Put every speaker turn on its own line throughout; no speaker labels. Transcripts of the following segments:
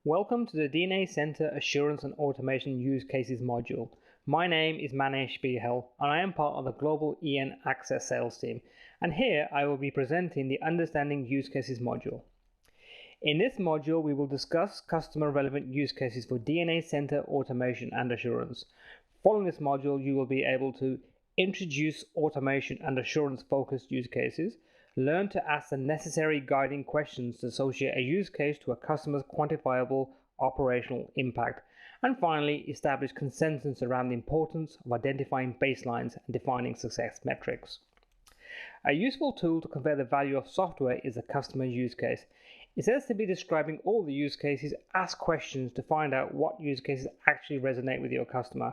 Welcome to the DNA Center Assurance and Automation Use Cases module. My name is Manesh Bihel and I am part of the global EN Access sales team, and here I will be presenting the Understanding Use Cases module. In this module, we will discuss customer relevant use cases for DNA Center Automation and Assurance. Following this module, you will be able to introduce automation and assurance focused use cases, learn to ask the necessary guiding questions to associate a use case to a customer's quantifiable operational impact, and finally, establish consensus around the importance of identifying baselines and defining success metrics. A useful tool to convey the value of software is a customer use case. Instead of simply describing all the use cases, ask questions to find out what use cases actually resonate with your customer.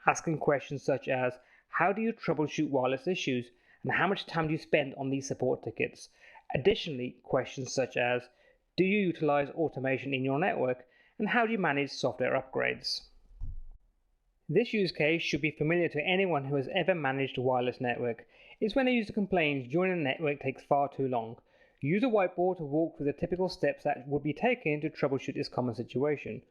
Asking questions such as, how do you troubleshoot wireless issues? And how much time do you spend on these support tickets? Additionally, questions such as, do you utilize automation in your network? And how do you manage software upgrades? This use case should be familiar to anyone who has ever managed a wireless network. It's when a user complains joining a network takes far too long. Use a whiteboard to walk through the typical steps that would be taken to troubleshoot this common situation.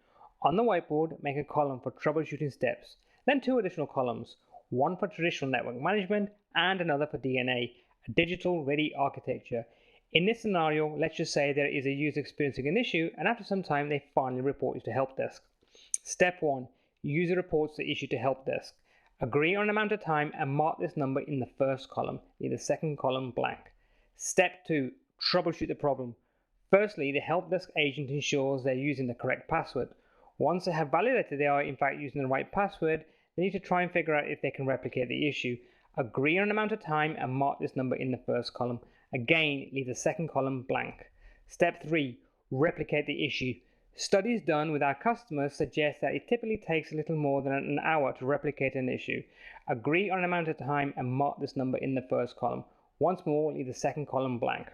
On the whiteboard, make a column for troubleshooting steps, then 2 additional columns, one for traditional network management and another for DNA, a digital ready architecture. In this scenario, let's just say there is a user experiencing an issue and after some time they finally report you to help desk. Step 1. User reports the issue to help desk. Agree on an amount of time and mark this number in the first column, leave the second column blank. Step 2. Troubleshoot the problem. Firstly, the help desk agent ensures they're using the correct password. Once they have validated they are in fact using the right password, they need to try and figure out if they can replicate the issue. Agree on an amount of time and mark this number in the first column. Again, leave the second column blank. Step 3. Replicate the issue. Studies done with our customers suggest that it typically takes a little more than an hour to replicate an issue. Agree on an amount of time and mark this number in the first column. Once more, leave the second column blank.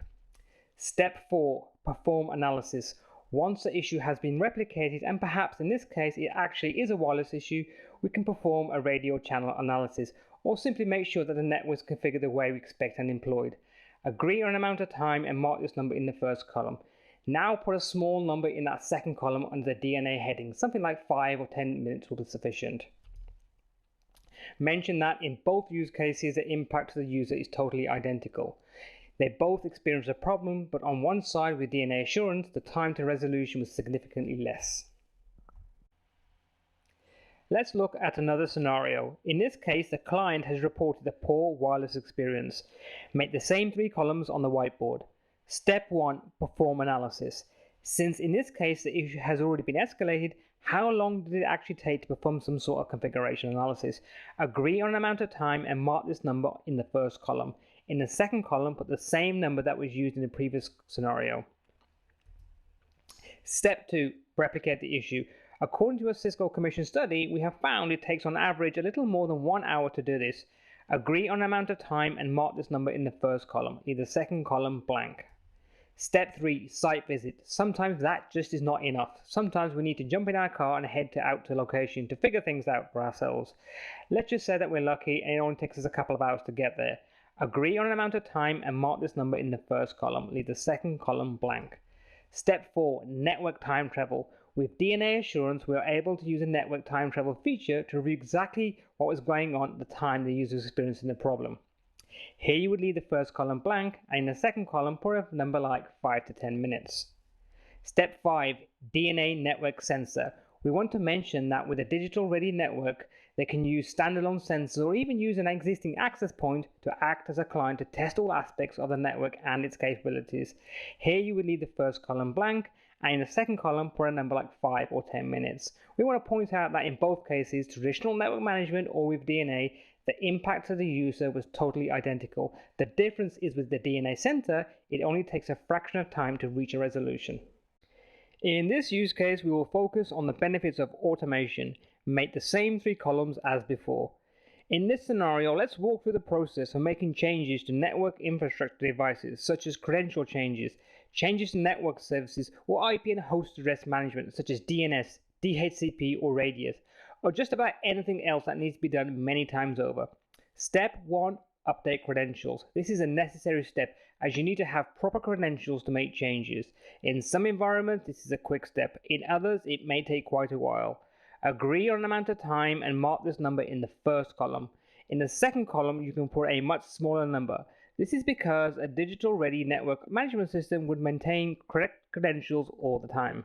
Step 4. Perform analysis. Once the issue has been replicated, and perhaps in this case it actually is a wireless issue, we can perform a radio channel analysis, or simply make sure that the network is configured the way we expect and employed. Agree on an amount of time and mark this number in the first column. Now put a small number in that second column under the DNA heading, something like 5 or 10 minutes will be sufficient. Mention that in both use cases the impact to the user is totally identical. They both experienced a problem, but on one side with DNA assurance, the time to resolution was significantly less. Let's look at another scenario. In this case, the client has reported a poor wireless experience. Make the same 3 columns on the whiteboard. Step 1. Perform analysis. Since in this case the issue has already been escalated, how long did it actually take to perform some sort of configuration analysis? Agree on an amount of time and mark this number in the first column. In the second column, put the same number that was used in the previous scenario. Step 2. Replicate the issue. According to a Cisco Commission study, we have found it takes on average a little more than 1 hour to do this. Agree on an amount of time and mark this number in the first column, leave the second column blank. Step 3. Site visit. Sometimes that just is not enough. Sometimes we need to jump in our car and head out to location to figure things out for ourselves. Let's just say that we're lucky and it only takes us a couple of hours to get there. Agree on an amount of time and mark this number in the first column, leave the second column blank. Step 4. Network time travel. With DNA assurance, we are able to use a network time travel feature to review exactly what was going on at the time the user was experiencing the problem. Here you would leave the first column blank and in the second column put a number like 5 to 10 minutes. Step 5. DNA network sensor. We want to mention that with a digital ready network, they can use standalone sensors or even use an existing access point to act as a client to test all aspects of the network and its capabilities. Here you would leave the first column blank and in the second column put a number like 5 or 10 minutes. We want to point out that in both cases, traditional network management or with DNA, the impact to the user was totally identical. The difference is with the DNA Center, it only takes a fraction of time to reach a resolution. In this use case, we will focus on the benefits of automation. Make the same 3 columns as before. In this scenario, let's walk through the process of making changes to network infrastructure devices such as credential changes, changes to network services, or IP and host address management such as DNS, DHCP or Radius, or just about anything else that needs to be done many times over. Step 1. update credentials. This is a necessary step as you need to have proper credentials to make changes. In some environments, this is a quick step. In others, it may take quite a while. Agree on an amount of time and mark this number in the first column. In the second column, you can put a much smaller number. This is because a digital-ready network management system would maintain correct credentials all the time.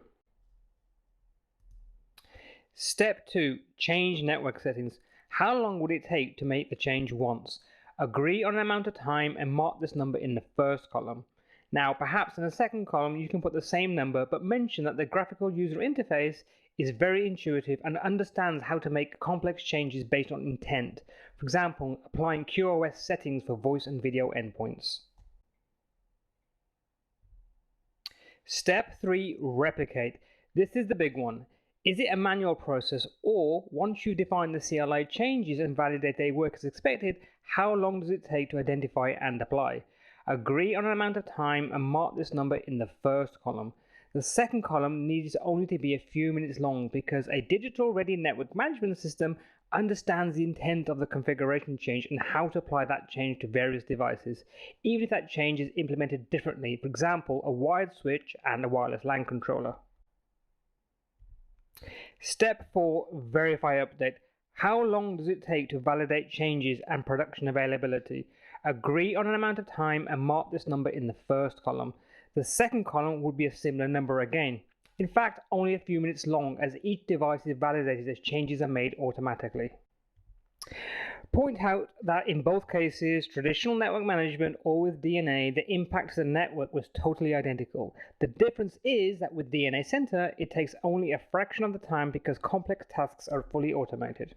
Step 2. Change network settings. How long would it take to make the change once? Agree on an amount of time and mark this number in the first column. Now, perhaps in the second column you can put the same number, but mention that the graphical user interface is very intuitive and understands how to make complex changes based on intent. For example, applying QoS settings for voice and video endpoints. Step 3. Replicate. This is the big one. Is it a manual process, or once you define the CLI changes and validate they work as expected, how long does it take to identify and apply? Agree on an amount of time and mark this number in the first column. The second column needs only to be a few minutes long because a digital-ready network management system understands the intent of the configuration change and how to apply that change to various devices, even if that change is implemented differently, for example, a wired switch and a wireless LAN controller. Step 4. Verify update. How long does it take to validate changes and production availability? Agree on an amount of time and mark this number in the first column. The second column would be a similar number again. In fact, only a few minutes long as each device is validated as changes are made automatically. Point out that in both cases, traditional network management or with DNA, the impact to the network was totally identical. The difference is that with DNA Center, it takes only a fraction of the time because complex tasks are fully automated.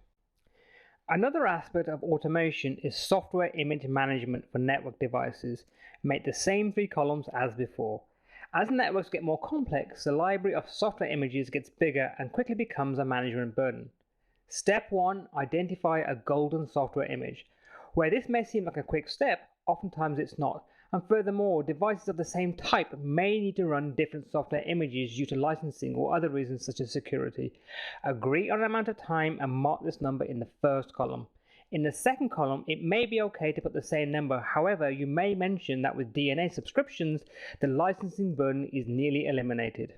Another aspect of automation is software image management for network devices. Make the same 3 columns as before. As networks get more complex, the library of software images gets bigger and quickly becomes a management burden. Step 1. Identify a golden software image. Where this may seem like a quick step, oftentimes it's not. And furthermore, devices of the same type may need to run different software images due to licensing or other reasons such as security. Agree on an amount of time and mark this number in the first column. In the second column, it may be okay to put the same number. However, you may mention that with DNA subscriptions, the licensing burden is nearly eliminated.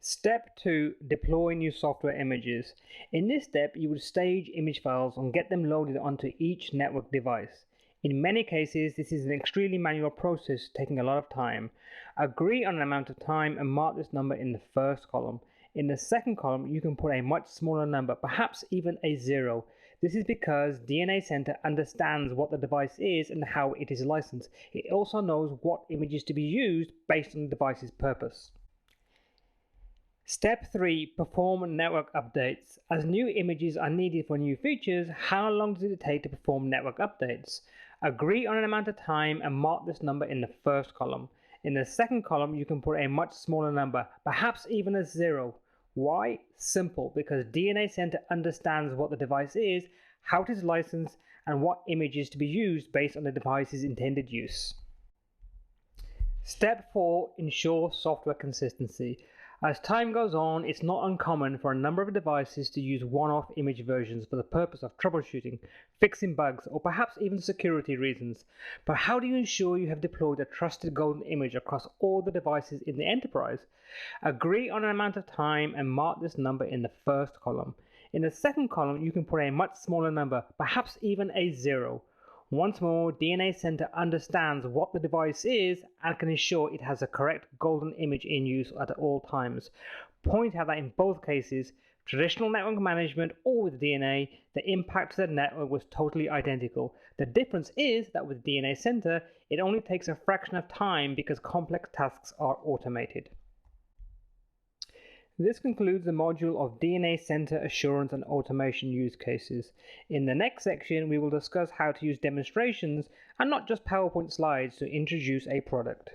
Step 2. Deploy new software images. In this step, you would stage image files and get them loaded onto each network device. In many cases, this is an extremely manual process taking a lot of time. Agree on an amount of time and mark this number in the first column. In the second column, you can put a much smaller number, perhaps even a 0. This is because DNA Center understands what the device is and how it is licensed. It also knows what images to be used based on the device's purpose. Step 3. Perform network updates. As new images are needed for new features, how long does it take to perform network updates? Agree on an amount of time and mark this number in the first column. In the second column, you can put a much smaller number, perhaps even a 0. Why? Simple, because DNA Center understands what the device is, how it is licensed, and what images to be used based on the device's intended use. Step 4. Ensure software consistency. As time goes on, it's not uncommon for a number of devices to use one-off image versions for the purpose of troubleshooting, fixing bugs, or perhaps even security reasons. But how do you ensure you have deployed a trusted golden image across all the devices in the enterprise? Agree on an amount of time and mark this number in the first column. In the second column, you can put a much smaller number, perhaps even a 0. Once more, DNA Center understands what the device is and can ensure it has a correct golden image in use at all times. Point out that in both cases, traditional network management or with DNA, the impact to the network was totally identical. The difference is that with DNA Center, it only takes a fraction of time because complex tasks are automated. This concludes the module of DNA Center Assurance and Automation use cases. In the next section, we will discuss how to use demonstrations and not just PowerPoint slides to introduce a product.